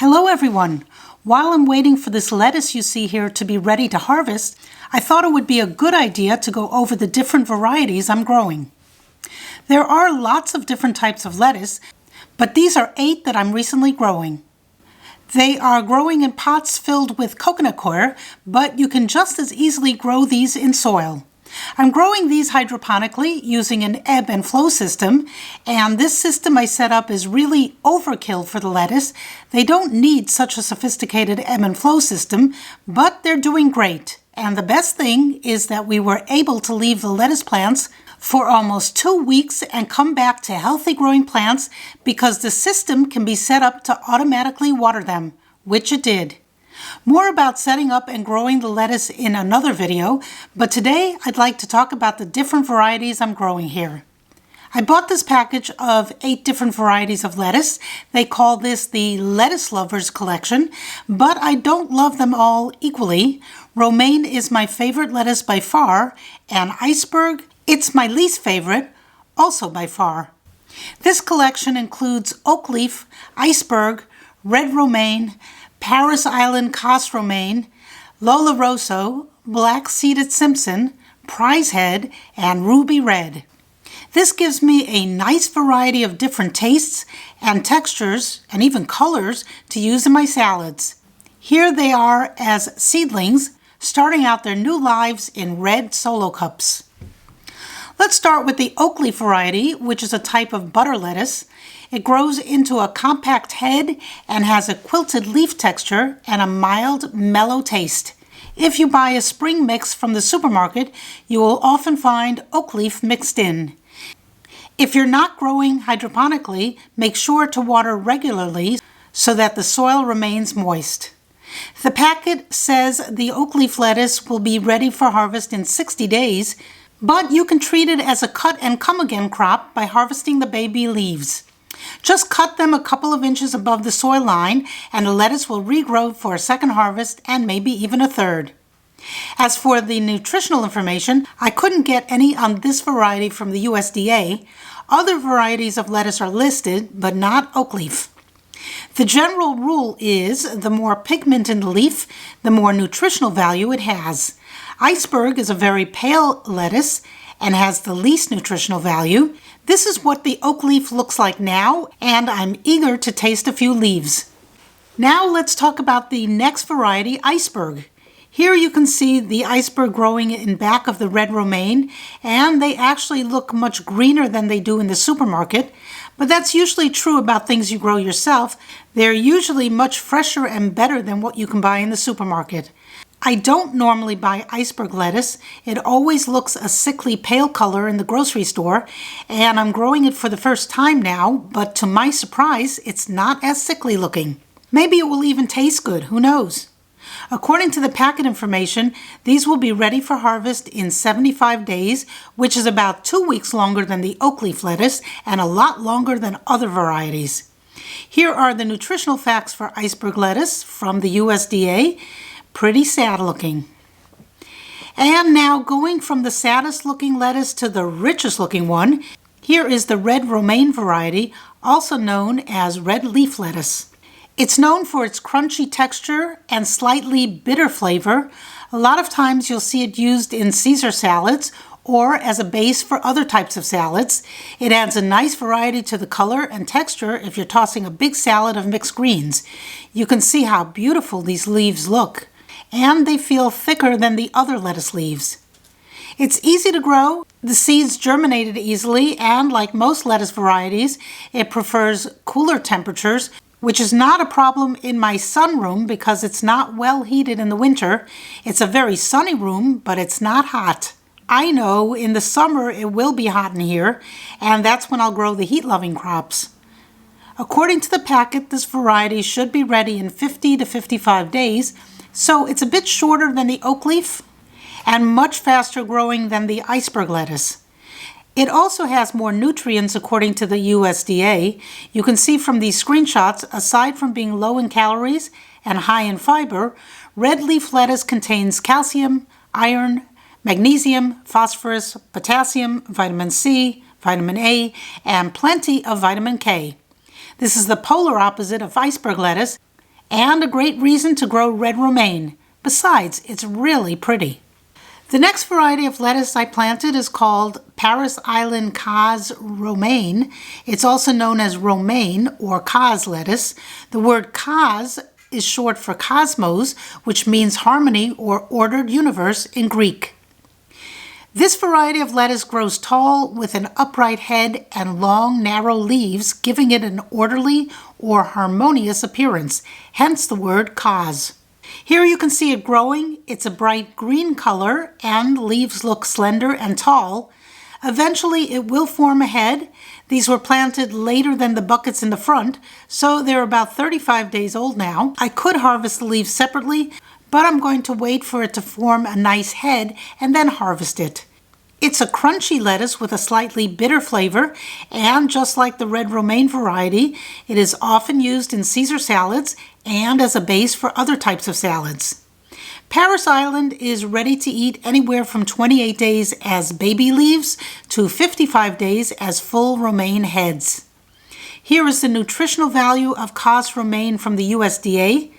Hello everyone! While I'm waiting for this lettuce you see here to be ready to harvest, I thought it would be a good idea to go over the different varieties I'm growing. There are lots of different types of lettuce, but these are 8 that I'm recently growing. They are growing in pots filled with coconut coir, but you can just as easily grow these in soil. I'm growing these hydroponically using an ebb and flow system, and this system I set up is really overkill for the lettuce. They don't need such a sophisticated ebb and flow system, but they're doing great. And the best thing is that we were able to leave the lettuce plants for almost 2 weeks and come back to healthy growing plants because the system can be set up to automatically water them, which it did. More about setting up and growing the lettuce in another video, but today I'd like to talk about the different varieties I'm growing here. I bought this package of 8 different varieties of lettuce. They call this the Lettuce Lovers Collection, but I don't love them all equally. Romaine is my favorite lettuce by far, and Iceberg, it's my least favorite, also by far. This collection includes oak leaf, iceberg, red romaine, Paris Island Cos romaine, Lolo Rosso, black seeded Simpson, Prizehead, and ruby red. This gives me a nice variety of different tastes and textures and even colors to use in my salads. Here they are as seedlings, starting out their new lives in red solo cups. Let's start with the oak leaf variety, which is a type of butter lettuce. It grows into a compact head and has a quilted leaf texture and a mild, mellow taste. If you buy a spring mix from the supermarket, you will often find oak leaf mixed in. If you're not growing hydroponically, make sure to water regularly so that the soil remains moist. The packet says the oak leaf lettuce will be ready for harvest in 60 days, but you can treat it as a cut and come again crop by harvesting the baby leaves. Just cut them a couple of inches above the soil line and the lettuce will regrow for a second harvest and maybe even a third. As for the nutritional information, I couldn't get any on this variety from the USDA. Other varieties of lettuce are listed, but not oak leaf. The general rule is the more pigment in the leaf, the more nutritional value it has. Iceberg is a very pale lettuce and has the least nutritional value. This is what the oak leaf looks like now, and I'm eager to taste a few leaves. Now let's talk about the next variety, Iceberg. Here you can see the iceberg growing in back of the red romaine, and they actually look much greener than they do in the supermarket. But that's usually true about things you grow yourself. They're usually much fresher and better than what you can buy in the supermarket. I don't normally buy iceberg lettuce. It always looks a sickly pale color in the grocery store, and I'm growing it for the first time now, but to my surprise, it's not as sickly looking. Maybe it will even taste good, who knows? According to the packet information, these will be ready for harvest in 75 days, which is about 2 weeks longer than the oak leaf lettuce and a lot longer than other varieties. Here are the nutritional facts for iceberg lettuce from the USDA. Pretty sad looking. And now going from the saddest looking lettuce to the richest looking one, here is the red romaine variety, also known as red leaf lettuce. It's known for its crunchy texture and slightly bitter flavor. A lot of times you'll see it used in Caesar salads or as a base for other types of salads. It adds a nice variety to the color and texture if you're tossing a big salad of mixed greens. You can see how beautiful these leaves look, and they feel thicker than the other lettuce leaves. It's easy to grow. The seeds germinated easily, and like most lettuce varieties, it prefers cooler temperatures, which is not a problem in my sunroom because it's not well heated in the winter. It's a very sunny room, but it's not hot. I know in the summer it will be hot in here, and that's when I'll grow the heat-loving crops. According to the packet, this variety should be ready in 50 to 55 days, so it's a bit shorter than the oak leaf and much faster growing than the iceberg lettuce. It also has more nutrients according to the USDA. You can see from these screenshots, aside from being low in calories and high in fiber, red leaf lettuce contains calcium, iron, magnesium, phosphorus, potassium, vitamin C, vitamin A, and plenty of vitamin K. This is the polar opposite of iceberg lettuce, and a great reason to grow red romaine. Besides, it's really pretty. The next variety of lettuce I planted is called Paris Island Cos romaine. It's also known as romaine or cos lettuce. The word cos is short for cosmos, which means harmony or ordered universe in Greek. This variety of lettuce grows tall with an upright head and long, narrow leaves, giving it an orderly or harmonious appearance, hence the word cos. Here you can see it growing. It's a bright green color and leaves look slender and tall. Eventually it will form a head. These were planted later than the buckets in the front, so they're about 35 days old now. I could harvest the leaves separately, but I'm going to wait for it to form a nice head and then harvest it. It's a crunchy lettuce with a slightly bitter flavor, and just like the red romaine variety, it is often used in Caesar salads and as a base for other types of salads. Paris Island is ready to eat anywhere from 28 days as baby leaves to 55 days as full romaine heads. Here is the nutritional value of cos romaine from the USDA.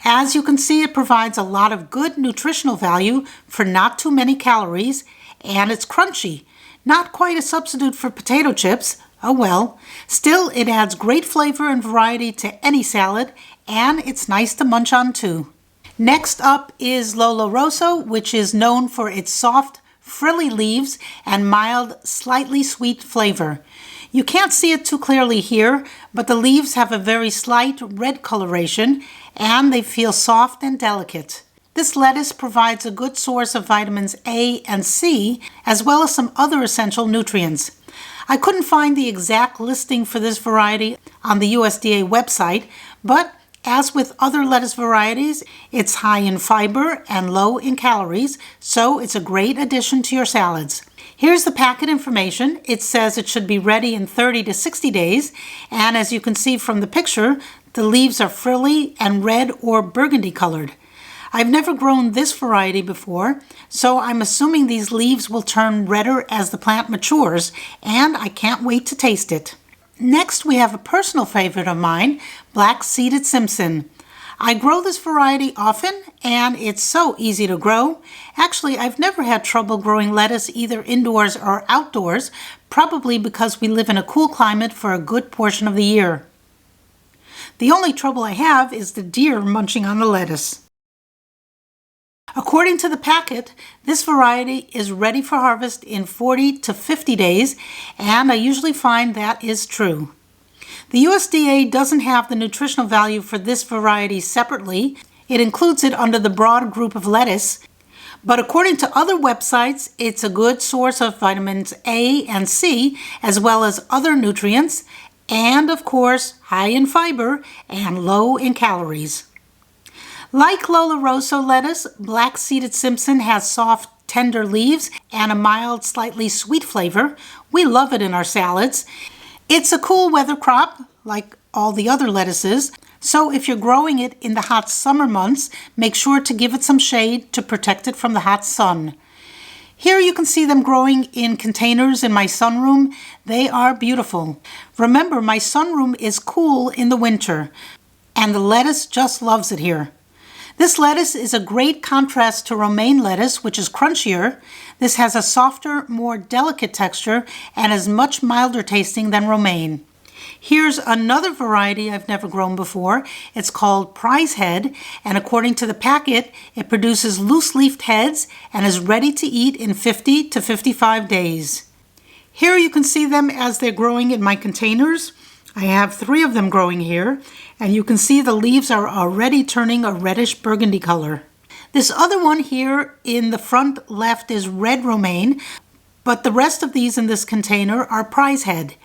As you can see, it provides a lot of good nutritional value for not too many calories, and it's crunchy. Not quite a substitute for potato chips, oh well. Still, it adds great flavor and variety to any salad, and it's nice to munch on too. Next up is Lolo Rosso, which is known for its soft, frilly leaves and mild, slightly sweet flavor. You can't see it too clearly here, but the leaves have a very slight red coloration, and they feel soft and delicate. This lettuce provides a good source of vitamins A and C, as well as some other essential nutrients. I couldn't find the exact listing for this variety on the USDA website, but as with other lettuce varieties, it's high in fiber and low in calories, so it's a great addition to your salads. Here's the packet information. It says it should be ready in 30 to 60 days, and as you can see from the picture, the leaves are frilly and red or burgundy colored. I've never grown this variety before, so I'm assuming these leaves will turn redder as the plant matures, and I can't wait to taste it. Next, we have a personal favorite of mine, black-seeded Simpson. I grow this variety often, and it's so easy to grow. Actually, I've never had trouble growing lettuce either indoors or outdoors, probably because we live in a cool climate for a good portion of the year. The only trouble I have is the deer munching on the lettuce. According to the packet, this variety is ready for harvest in 40 to 50 days, and I usually find that is true. The USDA doesn't have the nutritional value for this variety separately. It includes it under the broad group of lettuce, but according to other websites, it's a good source of vitamins A and C, as well as other nutrients, and of course, high in fiber and low in calories. Like Lolo Rosso lettuce, black-seeded Simpson has soft, tender leaves and a mild, slightly sweet flavor. We love it in our salads. It's a cool weather crop, like all the other lettuces, so if you're growing it in the hot summer months, make sure to give it some shade to protect it from the hot sun. Here you can see them growing in containers in my sunroom. They are beautiful. Remember, my sunroom is cool in the winter, and the lettuce just loves it here. This lettuce is a great contrast to romaine lettuce, which is crunchier. This has a softer, more delicate texture and is much milder tasting than romaine. Here's another variety I've never grown before. It's called Prizehead, and according to the packet, it produces loose-leafed heads and is ready to eat in 50 to 55 days. Here you can see them as they're growing in my containers. I have 3 of them growing here, and you can see the leaves are already turning a reddish burgundy color. This other one here in the front left is red romaine, but the rest of these in this container are Prizehead.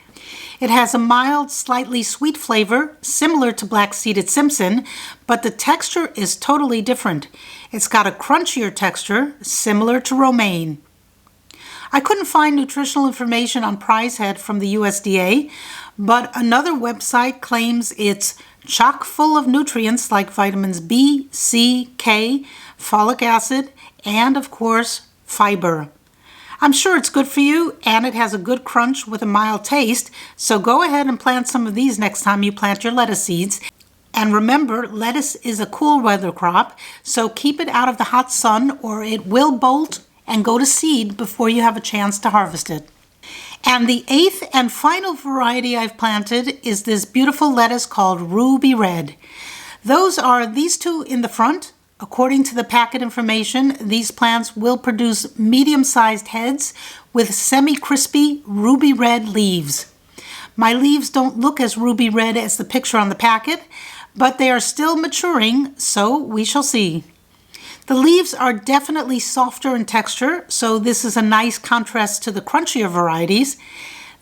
It has a mild, slightly sweet flavor, similar to black-seeded Simpson, but the texture is totally different. It's got a crunchier texture, similar to romaine. I couldn't find nutritional information on Prizehead from the USDA, but another website claims it's chock full of nutrients like vitamins B, C, K, folic acid, and of course, fiber. I'm sure it's good for you, and it has a good crunch with a mild taste, so go ahead and plant some of these next time you plant your lettuce seeds. And remember, lettuce is a cool weather crop, so keep it out of the hot sun or it will bolt and go to seed before you have a chance to harvest it. And the 8th and final variety I've planted is this beautiful lettuce called Ruby Red. Those are these two in the front. According to the packet information, these plants will produce medium-sized heads with semi-crispy ruby red leaves. My leaves don't look as ruby red as the picture on the packet, but they are still maturing, so we shall see. The leaves are definitely softer in texture, so this is a nice contrast to the crunchier varieties.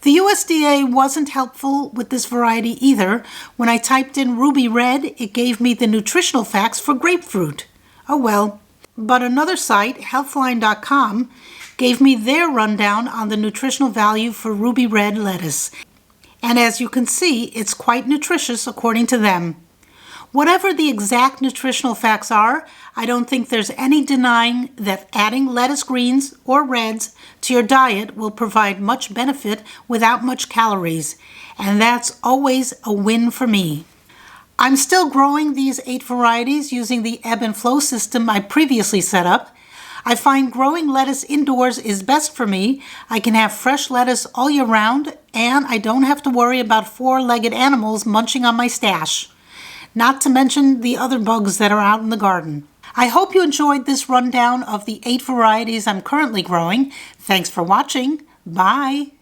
The USDA wasn't helpful with this variety either. When I typed in ruby red, it gave me the nutritional facts for grapefruit. Oh well. But another site, healthline.com, gave me their rundown on the nutritional value for ruby red lettuce. And as you can see, it's quite nutritious according to them. Whatever the exact nutritional facts are, I don't think there's any denying that adding lettuce greens or reds to your diet will provide much benefit without much calories, and that's always a win for me. I'm still growing these 8 varieties using the ebb and flow system I previously set up. I find growing lettuce indoors is best for me. I can have fresh lettuce all year round, and I don't have to worry about 4-legged animals munching on my stash. Not to mention the other bugs that are out in the garden. I hope you enjoyed this rundown of the 8 varieties I'm currently growing. Thanks for watching. Bye.